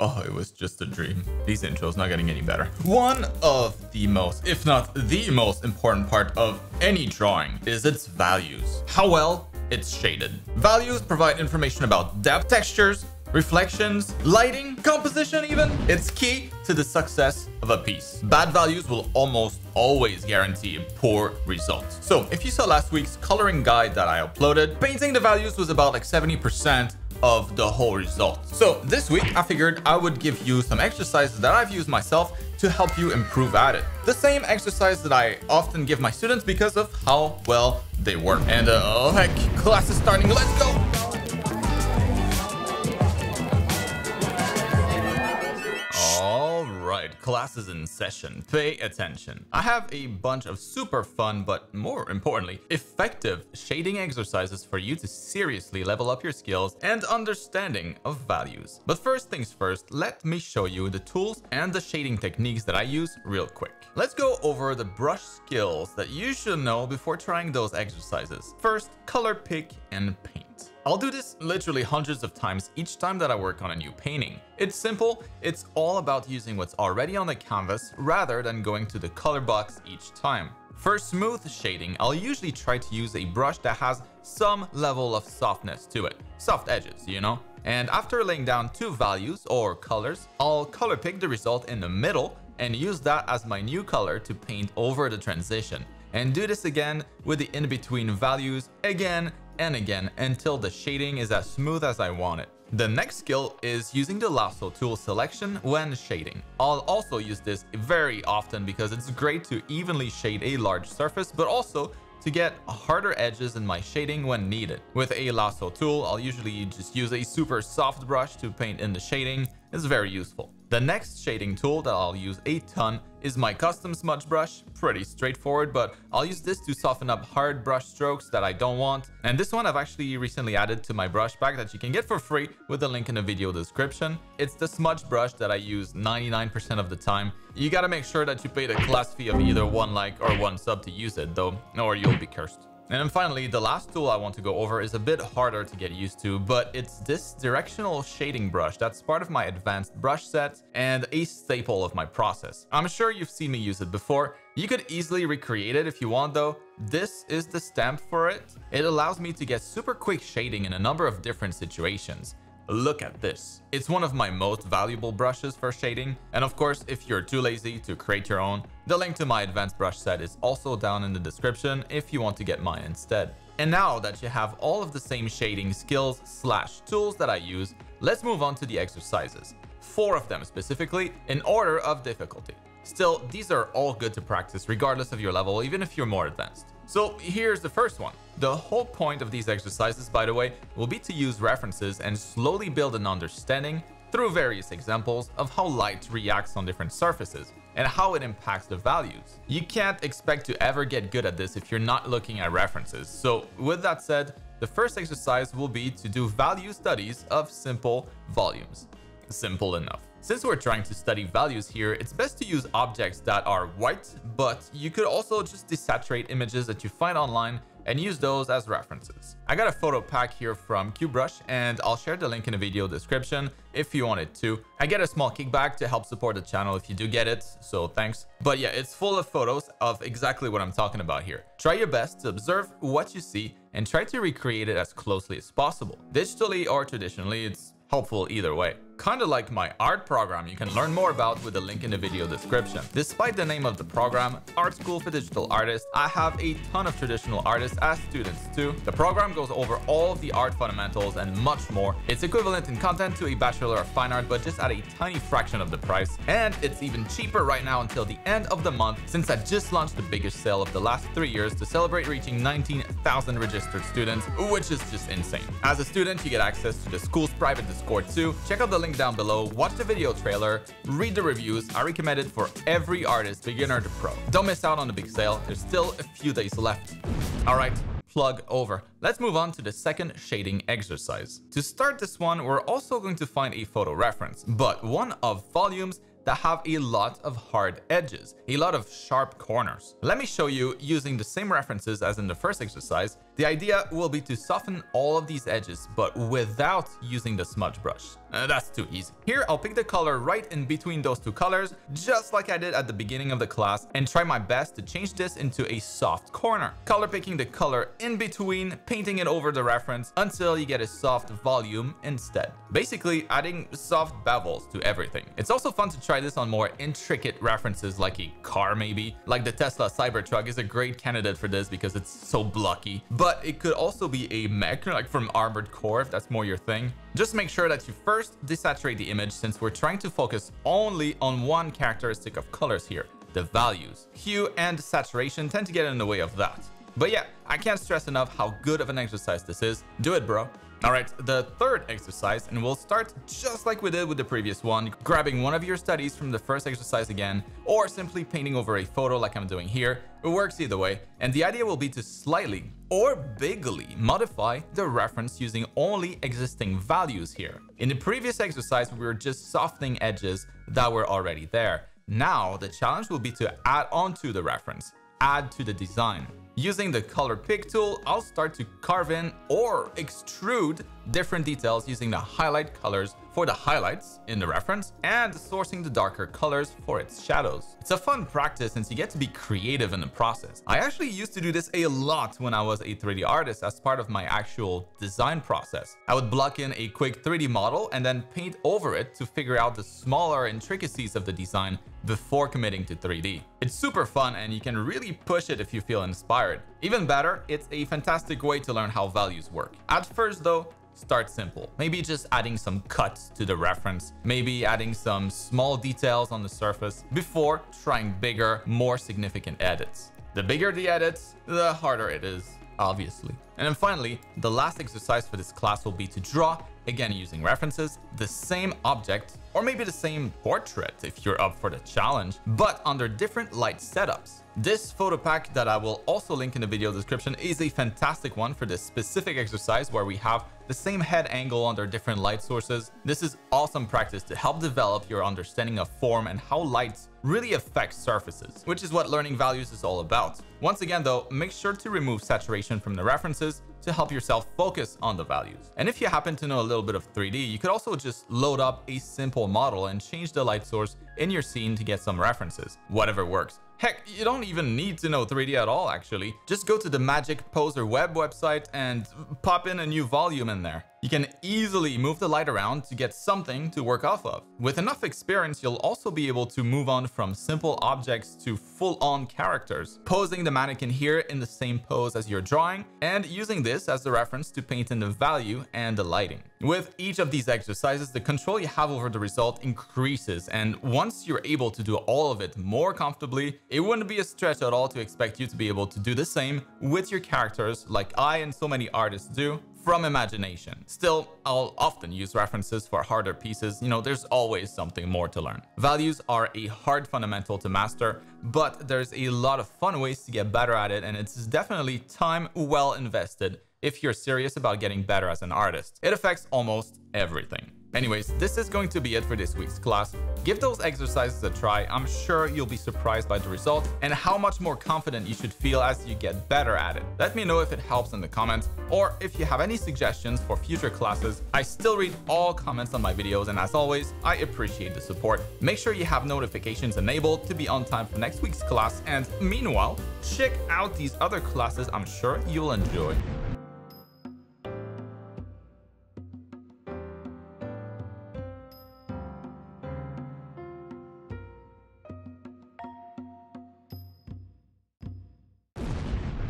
Oh, it was just a dream. These intros not getting any better. One of the most, if not the most important part of any drawing is its values. How well it's shaded. Values provide information about depth, textures, reflections, lighting, composition even. It's key to the success of a piece. Bad values will almost always guarantee poor results. So if you saw last week's coloring guide that I uploaded, painting the values was about like 70% of the whole result. So this week I figured I would give you some exercises that I've used myself to help you improve at it. The same exercise that I often give my students because of how well they work. And oh heck, class is starting, let's go! Alright, class is in session. Pay attention. I have a bunch of super fun, but more importantly, effective shading exercises for you to seriously level up your skills and understanding of values. But first things first, let me show you the tools and the shading techniques that I use real quick. Let's go over the brush skills that you should know before trying those exercises. First, color pick and paint. I'll do this literally hundreds of times each time that I work on a new painting. It's simple, it's all about using what's already on the canvas rather than going to the color box each time. For smooth shading, I'll usually try to use a brush that has some level of softness to it. Soft edges, you know? And after laying down two values or colors, I'll color pick the result in the middle and use that as my new color to paint over the transition. And do this again with the in-between values again and again until the shading is as smooth as I want it. The next skill is using the lasso tool selection when shading. I'll also use this very often because it's great to evenly shade a large surface, but also to get harder edges in my shading when needed. With a lasso tool, I'll usually just use a super soft brush to paint in the shading. It's very useful. The next shading tool that I'll use a ton is my custom smudge brush. Pretty straightforward, but I'll use this to soften up hard brush strokes that I don't want. And this one I've actually recently added to my brush pack that you can get for free with the link in the video description. It's the smudge brush that I use 99% of the time. You gotta make sure that you pay the class fee of either 1 like or 1 sub to use it though, or you'll be cursed. And then finally, the last tool I want to go over is a bit harder to get used to, but it's this directional shading brush that's part of my advanced brush set and a staple of my process. I'm sure you've seen me use it before. You could easily recreate it if you want though. This is the stamp for it. It allows me to get super quick shading in a number of different situations. Look at this. It's one of my most valuable brushes for shading. And of course, if you're too lazy to create your own, the link to my advanced brush set is also down in the description if you want to get mine instead. And now that you have all of the same shading skills / tools that I use, let's move on to the exercises. 4 of them specifically in order of difficulty. Still, these are all good to practice regardless of your level, even if you're more advanced. So here's the first one. The whole point of these exercises, by the way, will be to use references and slowly build an understanding through various examples of how light reacts on different surfaces and how it impacts the values. You can't expect to ever get good at this if you're not looking at references. So with that said, the first exercise will be to do value studies of simple volumes. Simple enough. Since we're trying to study values here, it's best to use objects that are white, but you could also just desaturate images that you find online and use those as references. I got a photo pack here from QBrush and I'll share the link in the video description if you wanted to. I get a small kickback to help support the channel if you do get it, so thanks. But yeah, it's full of photos of exactly what I'm talking about here. Try your best to observe what you see and try to recreate it as closely as possible. Digitally or traditionally, it's helpful either way. Kinda like my art program you can learn more about with the link in the video description. Despite the name of the program, Art School for Digital Artists, I have a ton of traditional artists as students too. The program goes over all of the art fundamentals and much more. It's equivalent in content to a Bachelor of Fine Art, but just at a tiny fraction of the price. And it's even cheaper right now until the end of the month, since I just launched the biggest sale of the last 3 years to celebrate reaching 19,000 registered students, which is just insane. As a student, you get access to the school's private Discord too. Check out the link down below, watch the video trailer, read the reviews. I recommend it for every artist, beginner to pro. Don't miss out on the big sale. There's still a few days left. All right, plug over. Let's move on to the second shading exercise. To start this one, we're also going to find a photo reference, but one of volumes that have a lot of hard edges, a lot of sharp corners. Let me show you using the same references as in the first exercise, The idea will be to soften all of these edges, but without using the smudge brush. That's too easy. Here, I'll pick the color right in between those two colors, just like I did at the beginning of the class, and try my best to change this into a soft corner. Color picking the color in between, painting it over the reference until you get a soft volume instead. Basically, adding soft bevels to everything. It's also fun to try this on more intricate references like a car maybe. Like the Tesla Cybertruck is a great candidate for this because it's so blocky. But it could also be a mech, like from Armored Core, if that's more your thing. Just make sure that you first desaturate the image, since we're trying to focus only on one characteristic of colors here, the values. Hue and saturation tend to get in the way of that. But yeah, I can't stress enough how good of an exercise this is. Do it, bro. All right, the third exercise, and we'll start just like we did with the previous one, grabbing one of your studies from the first exercise again, or simply painting over a photo like I'm doing here. It works either way, and the idea will be to slightly or bigly modify the reference using only existing values here. In the previous exercise, we were just softening edges that were already there. Now, the challenge will be to add onto the reference, add to the design. Using the color pick tool, I'll start to carve in or extrude different details using the highlight colors for the highlights in the reference and sourcing the darker colors for its shadows. It's a fun practice since you get to be creative in the process. I actually used to do this a lot when I was a 3D artist as part of my actual design process. I would block in a quick 3D model and then paint over it to figure out the smaller intricacies of the design before committing to 3D. It's super fun and you can really push it if you feel inspired. Even better, it's a fantastic way to learn how values work. At first though, start simple. Maybe just adding some cuts to the reference, maybe adding some small details on the surface before trying bigger, more significant edits. The bigger the edits, the harder it is, obviously. And then finally, the last exercise for this class will be to draw, again using references, the same object, or maybe the same portrait if you're up for the challenge, but under different light setups. This photo pack that I will also link in the video description is a fantastic one for this specific exercise where we have the same head angle under different light sources. This is awesome practice to help develop your understanding of form and how light really affects surfaces, which is what learning values is all about. Once again though, make sure to remove saturation from the references to help yourself focus on the values. And if you happen to know a little bit of 3D, you could also just load up a simple model and change the light source in your scene to get some references, whatever works. Heck, you don't even need to know 3D at all, actually. Just go to the Magic Poser web website and pop in a new volume in there. You can easily move the light around to get something to work off of. With enough experience, you'll also be able to move on from simple objects to full-on characters, posing the mannequin here in the same pose as you're drawing, and using this as the reference to paint in the value and the lighting. With each of these exercises, the control you have over the result increases, and once you're able to do all of it more comfortably, it wouldn't be a stretch at all to expect you to be able to do the same with your characters like I and so many artists do from imagination. Still, I'll often use references for harder pieces. You know, there's always something more to learn. Values are a hard fundamental to master, but there's a lot of fun ways to get better at it, and it's definitely time well invested if you're serious about getting better as an artist. It affects almost everything. Anyways, this is going to be it for this week's class. Give those exercises a try. I'm sure you'll be surprised by the results and how much more confident you should feel as you get better at it. Let me know if it helps in the comments, or if you have any suggestions for future classes. I still read all comments on my videos, and as always, I appreciate the support. Make sure you have notifications enabled to be on time for next week's class, and meanwhile, check out these other classes I'm sure you'll enjoy.